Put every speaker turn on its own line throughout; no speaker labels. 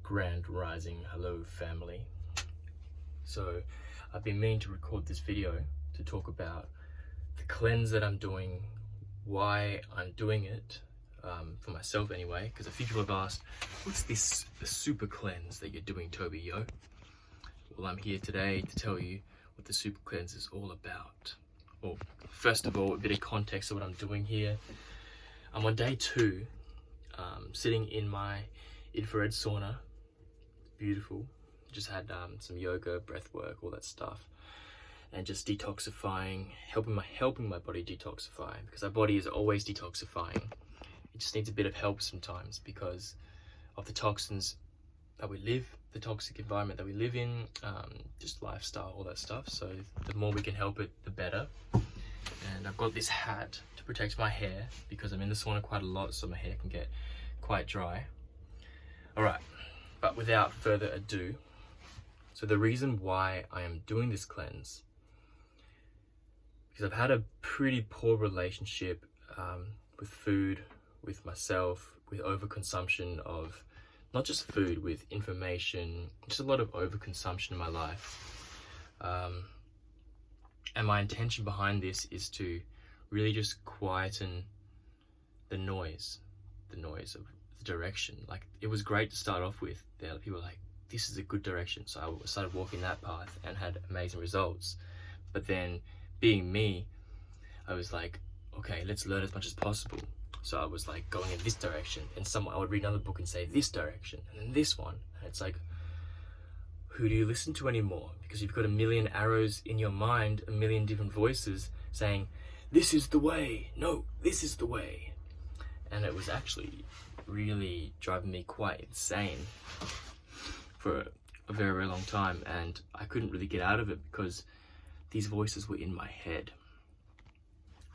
Grand Rising, hello family. So I've been meaning to record this video to talk about the cleanse that I'm doing, why I'm doing it, for myself anyway, because a few people have asked, what's this super cleanse that you're doing, Toby, yo? Well, I'm here today to tell you what the super cleanse is all about. Well, first of all, a bit of context of what I'm doing here. I'm on day 2, sitting in my infrared sauna. Beautiful. Just had some yoga, breath work, all that stuff, and just detoxifying, helping my body detoxify, because our body is always detoxifying. It just needs a bit of help sometimes because of the toxins that we live, the toxic environment that we live in, just lifestyle, all that stuff. So the more we can help it, the better. And I've got this hat to protect my hair because I'm in the sauna quite a lot, so my hair can get quite dry. All right, but without further ado, so the reason why I am doing this cleanse, because I've had a pretty poor relationship with food, with myself, with overconsumption of not just food, with information, just a lot of overconsumption in my life. And my intention behind this is to really just quieten the noise of the direction. Like, it was great to start off with. There are people like, this is a good direction. So I started walking that path and had amazing results. But then being me, I was like, okay, let's learn as much as possible. So I was like going in this direction, and I would read another book and say this direction, and then this one. And it's like, who do you listen to anymore? Because you've got a million arrows in your mind, a million different voices saying, this is the way, no, this is the way. And it was actually really driving me quite insane for a very, very long time. And I couldn't really get out of it because these voices were in my head.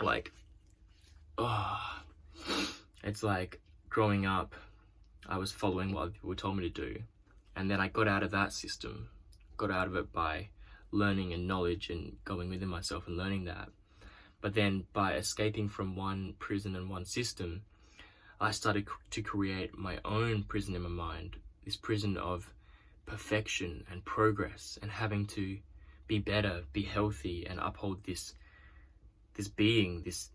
Like, it's like growing up, I was following what other people told me to do. And then I got out of that system, got out of it by learning and knowledge and going within myself and learning that. But then by escaping from one prison and one system, I started to create my own prison in my mind, this prison of perfection and progress and having to be better, be healthy, and uphold this being, this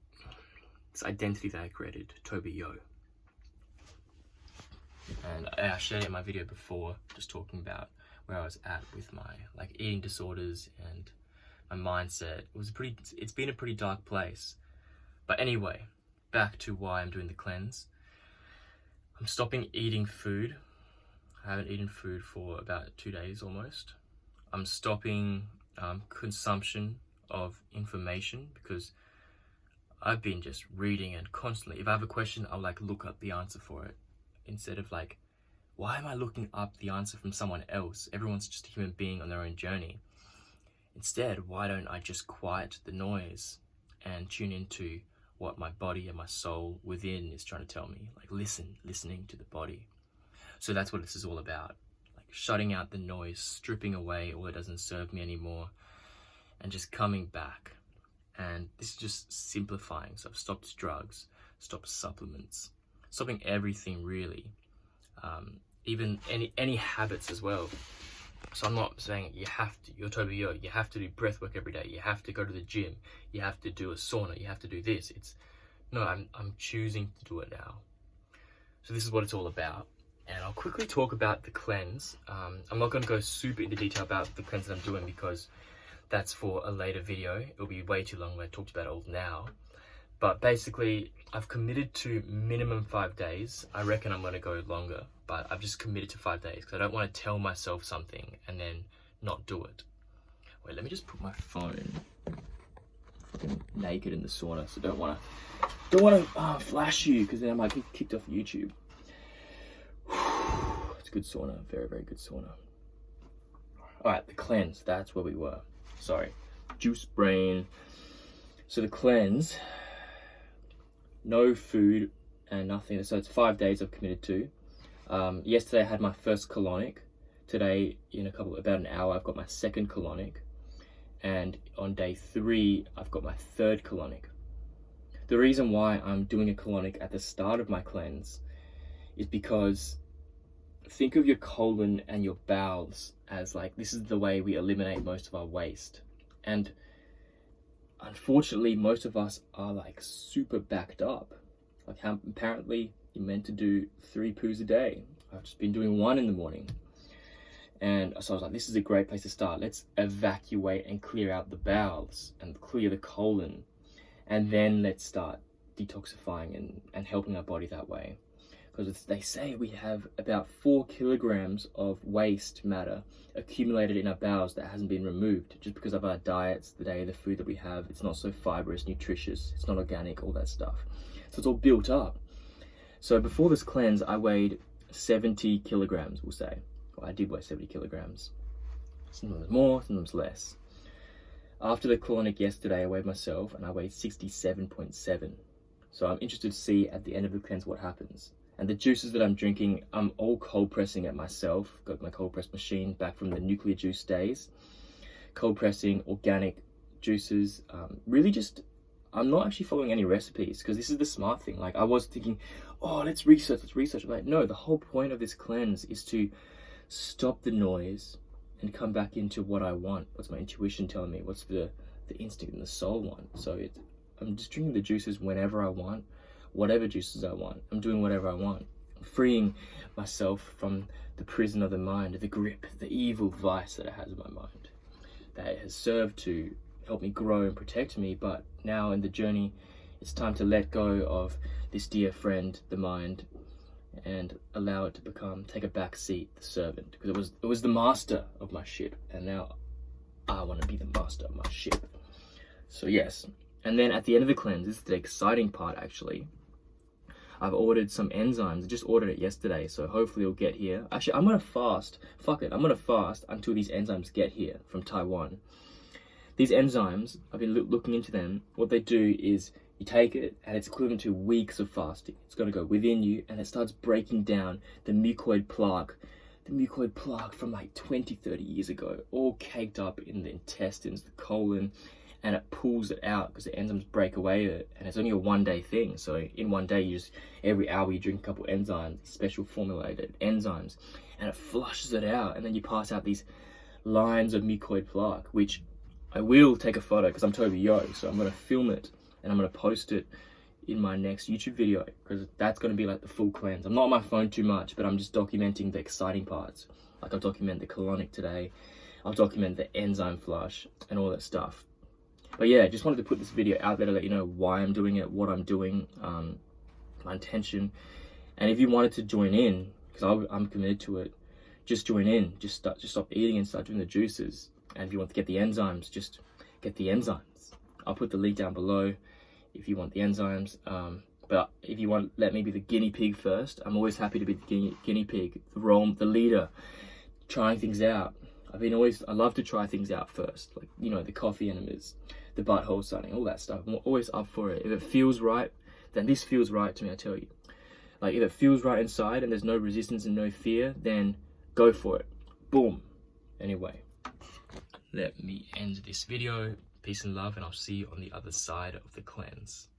identity that I created, Toby Yo. And I shared it in my video before, just talking about where I was at with my eating disorders and my mindset. It's been a pretty dark place. But anyway, back to why I'm doing the cleanse. I'm stopping eating food. I haven't eaten food for about 2 days almost. I'm stopping consumption of information because I've been just reading and constantly, if I have a question, I'll look up the answer for it. Instead of why am I looking up the answer from someone else? Everyone's just a human being on their own journey. Instead, why don't I just quiet the noise and tune into what my body and my soul within is trying to tell me? Listening to the body. So that's what this is all about. Shutting out the noise, stripping away all that doesn't serve me anymore, and just coming back. And this is just simplifying. So I've stopped drugs, stopped supplements, stopping everything really. Even any habits as well. So I'm not saying you're Toby Yo, you have to do breath work every day, you have to go to the gym, you have to do a sauna, you have to do this. I'm choosing to do it now. So this is what it's all about. And I'll quickly talk about the cleanse. I'm not going to go super into detail about the cleanse that I'm doing because that's for a later video. It'll be way too long when I talked about it all now. But basically, I've committed to minimum 5 days. I reckon I'm going to go longer, but I've just committed to 5 days because I don't want to tell myself something and then not do it. Wait, let me just put my phone fucking naked in the sauna, so don't want to flash you because then I might get kicked off YouTube. It's a good sauna, very, very good sauna. All right, the cleanse, that's where we were. Sorry, juice brain. So the cleanse, no food and nothing. So it's 5 days I've committed to. Yesterday I had my first colonic. Today, in about an hour, I've got my second colonic. And on day 3, I've got my third colonic. The reason why I'm doing a colonic at the start of my cleanse is because think of your colon and your bowels as like, this is the way we eliminate most of our waste. And unfortunately, most of us are like super backed up. Like, how apparently you're meant to do 3 poos a day. I've just been doing 1 in the morning. And so I was like, this is a great place to start. Let's evacuate and clear out the bowels and clear the colon. And then let's start detoxifying and helping our body that way. Because they say we have about 4 kilograms of waste matter accumulated in our bowels that hasn't been removed just because of our diets, the day of the food that we have. It's not so fibrous, nutritious, it's not organic, all that stuff. So it's all built up. So before this cleanse, I weighed 70 kilograms, we'll say. Well, I did weigh 70 kilograms. Sometimes more, sometimes less. After the colonic yesterday, I weighed myself and I weighed 67.7. So I'm interested to see at the end of the cleanse what happens. And the juices that I'm drinking, I'm all cold pressing it myself. Got my cold press machine back from the nuclear juice days. Cold pressing organic juices. Really just, I'm not actually following any recipes because this is the smart thing. Like, I was thinking, oh, let's research. I'm like, no, the whole point of this cleanse is to stop the noise and come back into what I want. What's my intuition telling me? What's the instinct and the soul want? So I'm just drinking the juices whenever I want. Whatever juices I want, I'm doing whatever I want. I'm freeing myself from the prison of the mind, the grip, the evil vice that it has in my mind. That has served to help me grow and protect me, but now in the journey, it's time to let go of this dear friend, the mind, and allow it to take a back seat, the servant, because it was the master of my ship, and now I want to be the master of my ship. So yes, and then at the end of the cleanse, this is the exciting part actually. I've ordered some enzymes. I just ordered it yesterday, so hopefully it'll get here. Actually, I'm gonna fast. Fuck it, I'm gonna fast until these enzymes get here from Taiwan. These enzymes, I've been looking into them. What they do is you take it, and it's equivalent to weeks of fasting. It's gonna go within you, and it starts breaking down the mucoid plaque. The mucoid plaque from like 20, 30 years ago, all caked up in the intestines, the colon, and it pulls it out because the enzymes break away it, and it's only a 1-day thing. So in 1 day, every hour you drink a couple enzymes, special formulated enzymes, and it flushes it out, and then you pass out these lines of mucoid plaque, which I will take a photo because I'm totally yoked. So I'm gonna film it and I'm gonna post it in my next YouTube video because that's gonna be like the full cleanse. I'm not on my phone too much, but I'm just documenting the exciting parts. Like I'll document the colonic today, I'll document the enzyme flush and all that stuff. But yeah, just wanted to put this video out there to let you know why I'm doing it, what I'm doing, my intention. And if you wanted to join in, because I'm committed to it, just join in. Just stop eating and start doing the juices. And if you want to get the enzymes, just get the enzymes. I'll put the link down below if you want the enzymes. But if you want, let me be the guinea pig first. I'm always happy to be the guinea pig, the leader, trying things out. I love to try things out first, like, you know, the coffee enemas, the butthole sunning, all that stuff. I'm always up for it. If it feels right, then this feels right to me, I tell you. Like, if it feels right inside and there's no resistance and no fear, then go for it. Boom. Anyway, let me end this video. Peace and love, and I'll see you on the other side of the cleanse.